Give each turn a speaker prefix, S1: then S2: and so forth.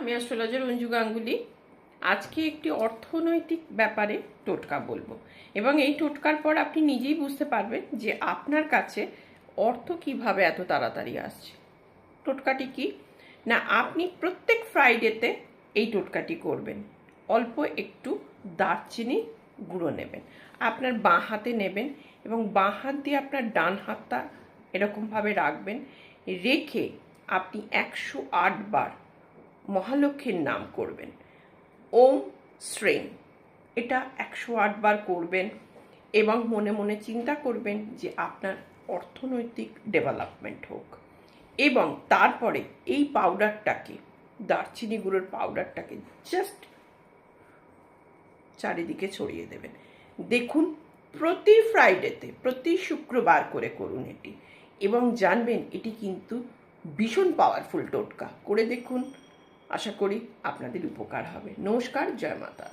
S1: আমি অ্যাস্ট্রোলজার অঞ্জু গাঙ্গুলি। আজকে একটি অর্থনৈতিক ব্যাপারে টোটকা বলবো, এবং এই টোটকার পর আপনি নিজেই বুঝতে পারবেন যে আপনার কাছে অর্থ কিভাবে এত তাড়াতাড়ি আসছে। টোটকাটি কি না, আপনি প্রত্যেক ফ্রাইডেতে এই টোটকাটি করবেন। অল্প একটু দারচিনি গুঁড়ো নেবেন, আপনার বাঁ হাতে নেবেন এবং বাঁ হাত দিয়ে আপনার ডান হাতটা এরকমভাবে রাখবেন। রেখে আপনি 108 বার মহালক্ষ্মীর নাম করবেন, ওম শ্রেম। এটা 108 বার করবেন এবং মনে মনে চিন্তা করবেন যে আপনার অর্থনৈতিক ডেভেলপমেন্ট হোক। এবং তারপরে এই পাউডারটাকে, দারচিনি গুঁড়োর পাউডারটাকে জাস্ট চারিদিকে ছড়িয়ে দেবেন। দেখুন, প্রতি ফ্রাইডেতে, প্রতি শুক্রবার করে করুন এটি, এবং জানবেন এটি কিন্তু ভীষণ পাওয়ারফুল টোটকা। করে দেখুন, আশা করি আপনাদের উপকার হবে। নমস্কার, জয় মাতা।